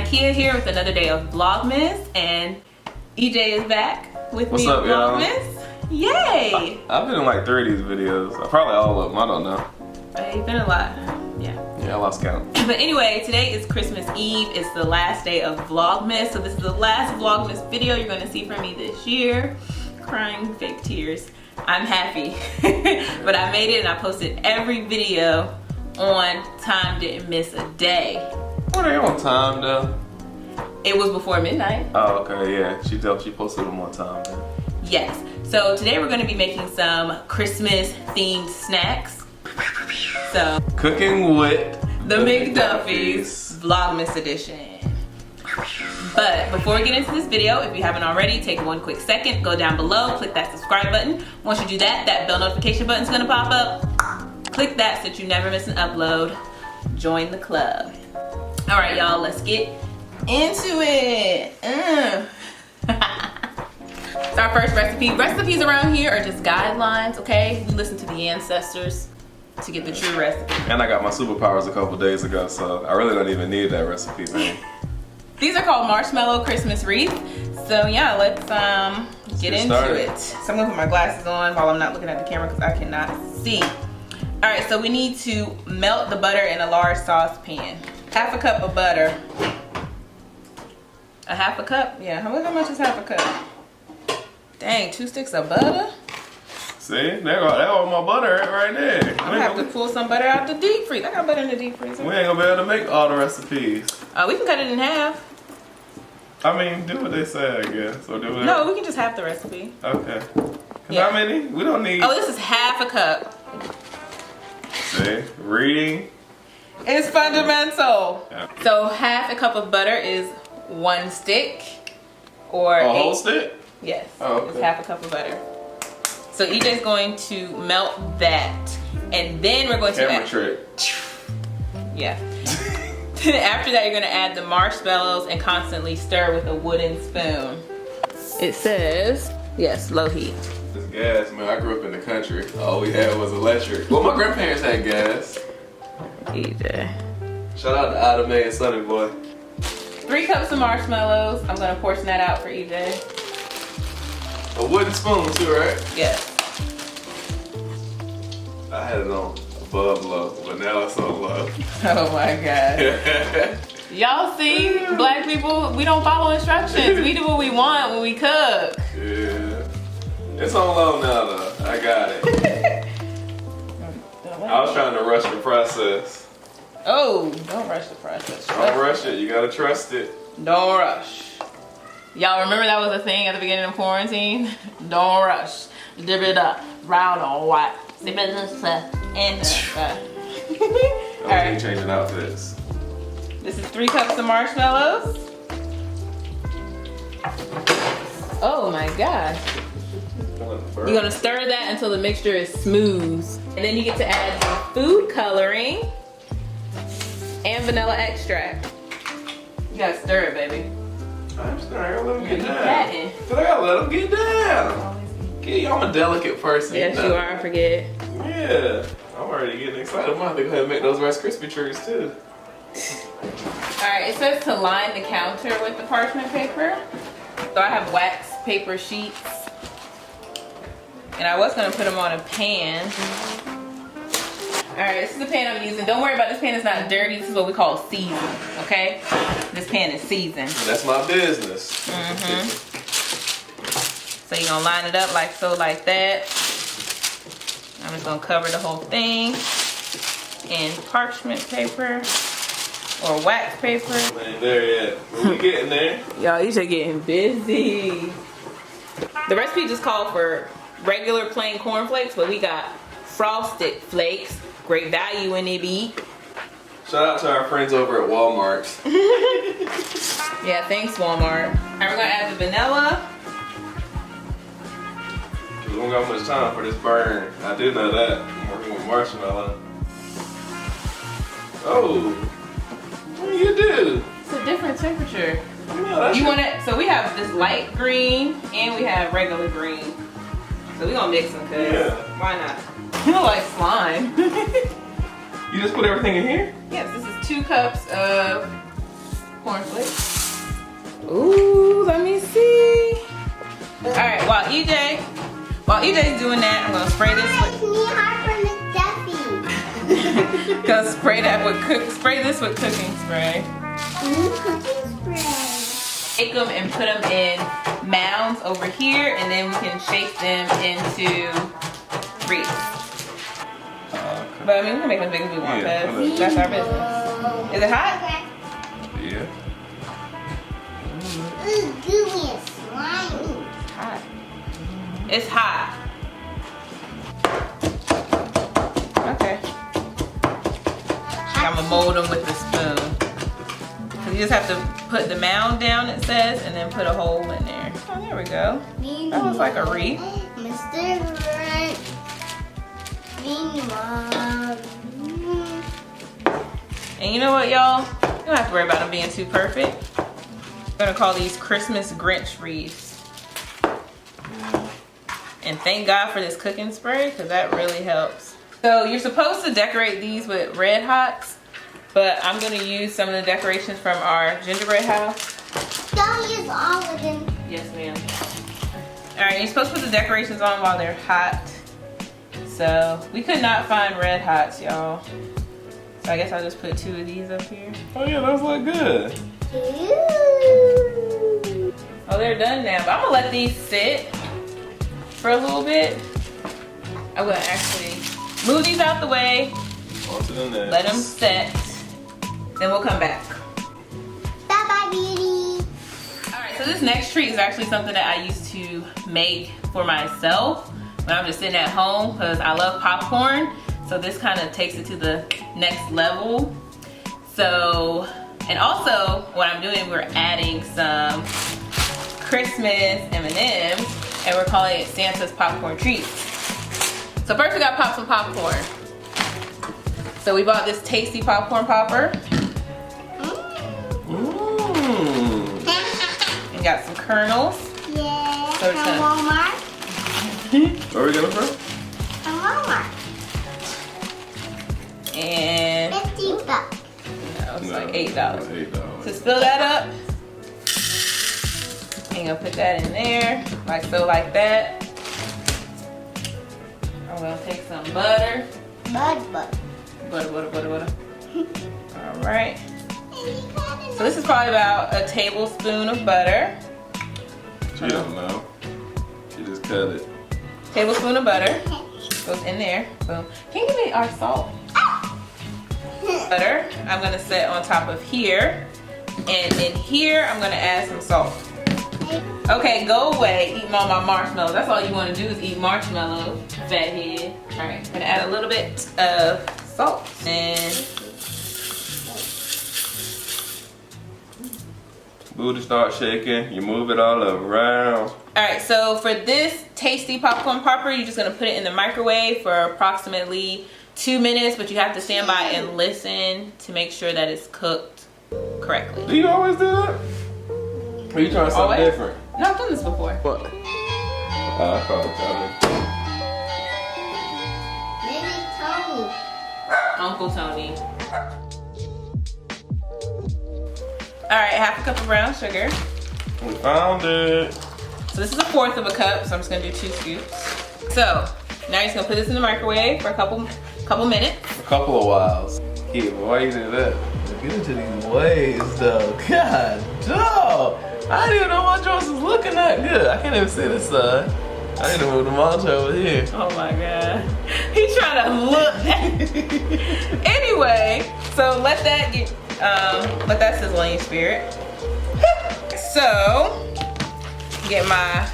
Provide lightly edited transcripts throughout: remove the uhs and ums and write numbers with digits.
Nikea here with another day of Vlogmas, and EJ is back with What's me up, at Vlogmas. Yay! I've been in like 3 of these videos. Probably all of them, I don't know. You've been a lot, yeah. Yeah, I lost count. But anyway, today is Christmas Eve. It's the last day of Vlogmas, so this is the last Vlogmas video you're gonna see from me this year. Crying fake tears. I'm happy, but I made it and I posted every video on time, didn't miss a day. What are you on time though? It was before midnight. Oh, okay, yeah. She posted them on time then. Yes. So today we're going to be making some Christmas themed snacks. So Cooking with the McDuffies Vlogmas edition. But before we get into this video, if you haven't already, take one quick second, go down below, click that subscribe button. Once you do that, that bell notification button is going to pop up. Click that so that you never miss an upload. Join the club. All right, y'all, let's get into it. It's our first recipe. Recipes around here are just guidelines, okay? We listen to the ancestors to get the true recipe. And I got my superpowers a couple days ago, so I really don't even need that recipe, man. These are called marshmallow Christmas wreath. So yeah, let's get into it. So I'm gonna put my glasses on while I'm not looking at the camera because I cannot see. All right, so we need to melt the butter in a large saucepan. Half a cup of butter. A half a cup? Yeah, how much is half a cup? Dang, 2 sticks of butter? See, there all my butter right there. I'm gonna have to pull some butter out the deep freeze. I got butter in the deep freezer. We ain't gonna be able to make all the recipes. We can cut it in half. I mean, do what they say, I guess. Or do whatever. No, we can just have the recipe. Okay. Yeah. How many? We don't need. Oh, this is half a cup. See, reading. It's fundamental. Yeah. So half a cup of butter is 1 stick, or a whole stick? Yes. Oh, okay. It's half a cup of butter. So EJ's going to melt that, and then we're going to Camera trick. Yeah. After that, you're going to add the marshmallows and constantly stir with a wooden spoon. It says, yes, low heat. This gas, man. I grew up in the country. All we had was electric. Well, my grandparents had gas. EJ. Shout out to Ida Mae and Sunny Boy. 3 cups of marshmallows. I'm going to portion that out for EJ. A wooden spoon too, right? Yes. I had it on above low, but now it's on low. Oh my God. Y'all see, black people, we don't follow instructions. We do what we want when we cook. Yeah. It's on low now though. I got it. I was trying to rush the process. Oh, don't rush the process. Don't rush it. You gotta trust it. Don't rush. Y'all remember that was a thing at the beginning of quarantine? Don't rush. Dip it up. Round on white. Sip it and Alright. Changing outfits. This is 3 cups of marshmallows. Oh my gosh. You're gonna stir that until the mixture is smooth. And then you get to add some food coloring and vanilla extract. You gotta stir it, baby. I'm stirring. Let them get down. Patting. I gotta let them get down. I'm a delicate person. Yes, you are. I forget. Yeah. I'm already getting excited. I'm gonna have to go ahead and make those Rice Krispie trees too. Alright, it says to line the counter with the parchment paper. So I have wax paper sheets. And I was gonna put them on a pan. Alright, this is the pan I'm using. Don't worry about this pan, it's not dirty. This is what we call seasoned, okay? This pan is seasoned. That's my business. So you're gonna line it up like so, like that. I'm just gonna cover the whole thing in parchment paper or wax paper. Ain't there yet. We getting there. Y'all, you should getting busy. The recipe just called for regular plain cornflakes, but we got frosted flakes. Great value in it, be. Shout out to our friends over at Walmart. Yeah, thanks Walmart. Alright, we're gonna add the vanilla. We don't got much time for this burn. I do know that. I'm working with marshmallow. Oh, what do you do? It's a different temperature. No, You want it? So we have this light green and we have regular green. So we're gonna mix them, cause why not? You look like slime. You just put everything in here? Yes, this is 2 cups of cornflakes. Ooh, let me see. All right, while EJ's doing that, I'm gonna spray this with. Gonna spray this with cooking spray. Cooking spray. Take them and put them in mounds over here, and then we can shape them into wreaths. But I mean, we can make them big as we want, because that's our business. Is it hot? Yeah. Ooh, gooey and slimy. It's hot. It's hot. Okay. I'm gonna mold them with the spoon. So you just have to put the mound down, it says, and then put a hole in there. Oh, there we go. That looks like a wreath. Mr. Right. And you know what, y'all? You don't have to worry about them being too perfect. I'm gonna call these Christmas Grinch wreaths. And thank God for this cooking spray, because that really helps. So you're supposed to decorate these with red hots, but I'm gonna use some of the decorations from our gingerbread house. Don't use all of them. Yes, ma'am. All right, you're supposed to put the decorations on while they're hot. So we could not find red hots, y'all. So I guess I'll just put 2 of these up here. Oh yeah, those look good. Ooh. Oh, they're done now, but I'm gonna let these sit for a little bit. I'm gonna actually move these out the way, On to the next. let them set, then we'll come back. Bye-bye, beauty. All right, so this next treat is actually something that I used to make for myself when I'm just sitting at home, because I love popcorn. So this kind of takes it to the next level. So, and also what I'm doing, we're adding some Christmas M&Ms, and we're calling it Santa's Popcorn Treats. So first we gotta pop some popcorn. So we bought this tasty popcorn popper. And got some kernels. Yeah, So it's from gonna- Walmart. Where are we getting from? From Walmart. And 50 bucks. no, it's like $8. $8. So spill that up. And you'll put that in there, like so, like that. I'm gonna take some butter. Butter. Butter. All right. So this is probably about a tablespoon of butter. She don't know. She just cut it. Tablespoon of butter goes in there. Boom. Can you give me our salt? Butter, I'm gonna set on top of here. And in here, I'm gonna add some salt. Okay, go away, eating all my marshmallows. That's all you wanna do is eat marshmallows, fathead. All right, I'm gonna add a little bit of salt. And Booty start shaking. You move it all around. all right, so for this tasty popcorn popper, you're just gonna put it in the microwave for approximately 2 minutes, but you have to stand by and listen to make sure that it's cooked correctly. Do you always do that? Or you trying something Always? different? No, I've done this before. What? I probably got Maybe Tony. Uncle Tony. All right, half a cup of brown sugar. it. We found it. So this is 1/4 of a cup, so I'm just gonna do 2 scoops. So now you're just gonna put this in the microwave for a couple minutes. A couple of whiles. Yeah, but why you do that? Get into these ways though. God, dog. I didn't even know my drawers was looking that good. I can't even see this side. I need to move the monitor over here. Oh my God. He's trying to look. Anyway, so let that sizzle in your spirit. So, get my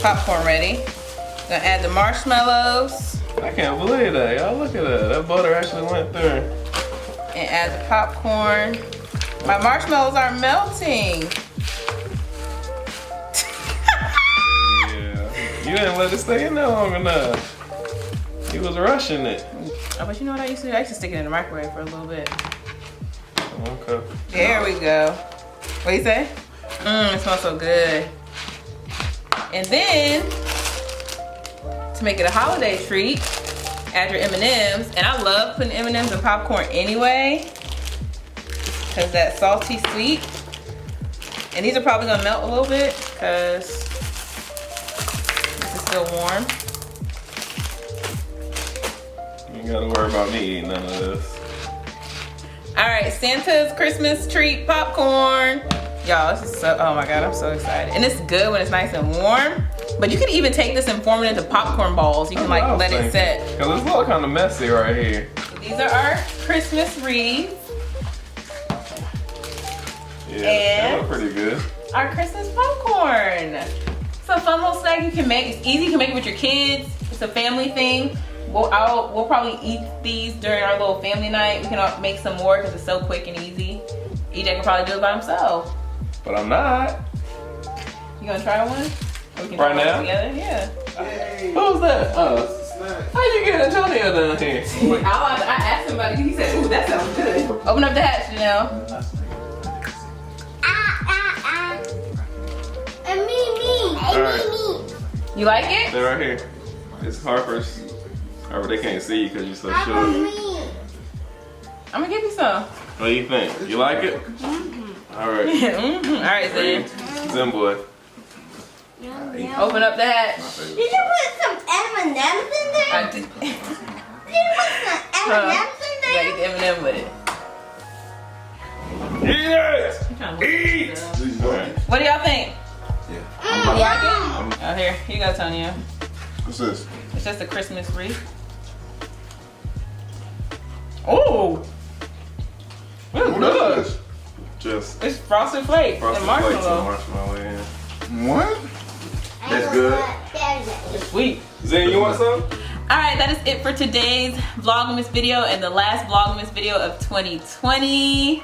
popcorn ready. Gonna add the marshmallows I can't believe that. Y'all look at that. That butter actually went through. and add the popcorn. My marshmallows are melting. Yeah. You didn't let it stay in there long enough. He was rushing it. Oh, but you know what I used to do? I used to stick it in the microwave for a little bit. Okay. There we go. What do you say? It smells so good. And then, to make it a holiday treat, add your M&Ms. And I love putting M&Ms and popcorn anyway. because that salty sweet. And these are probably gonna melt a little bit because this is still warm. You ain't gotta worry about me eating none of this. All right, Santa's Christmas treat popcorn. Y'all, this is so, oh my God, I'm so excited. And it's good when it's nice and warm. But you can even take this and form it into popcorn balls. You can like let it set. Cause it's all kind of messy right here. These are our Christmas wreaths. Yeah, they look pretty good. Our Christmas popcorn. It's a fun little snack you can make. It's easy. You can make it with your kids. It's a family thing. We'll probably eat these during our little family night. We can make some more because it's so quick and easy. EJ can probably do it by himself. But I'm not. You gonna try one? Or we can Right try now? one together? Yeah. Who's that? How you get Antonio down here? I asked somebody. He said, "Ooh, that sounds good." Open up the hatch, Janelle. And me. Alright. You like it? They're right here. It's Harper's. Harper, they can't see you because you're so I'm short. me. I'm gonna give you some. What do you think? You like it? All right. All right, Zen. Zen boy. Open up the hatch. Did you put some M&M's in there? I did. Did you put some M&M's in Yeah, there? get the M&M with it. Eat! What do y'all think? Mm, You like yum. it? Oh, here you go, Tonya. What's this? It's just a Christmas wreath. Oh, it's What good. is this? Just It's frosted flakes frosted and flakes and marshmallow. marshmallow in. What? That's good. It's sweet. Zen, you want some? All right, that is it for today's Vlogmas video and the last Vlogmas video of 2020.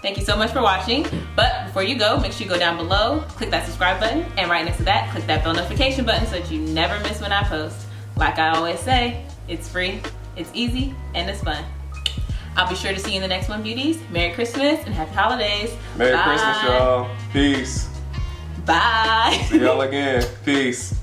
Thank you so much for watching. But before you go, make sure you go down below, click that subscribe button, and right next to that, click that bell notification button so that you never miss when I post. Like I always say, it's free, it's easy, and it's fun. I'll be sure to see you in the next one, beauties. Merry Christmas and Happy Holidays. Merry Bye. Christmas, y'all. Peace. Bye. See y'all again. Peace.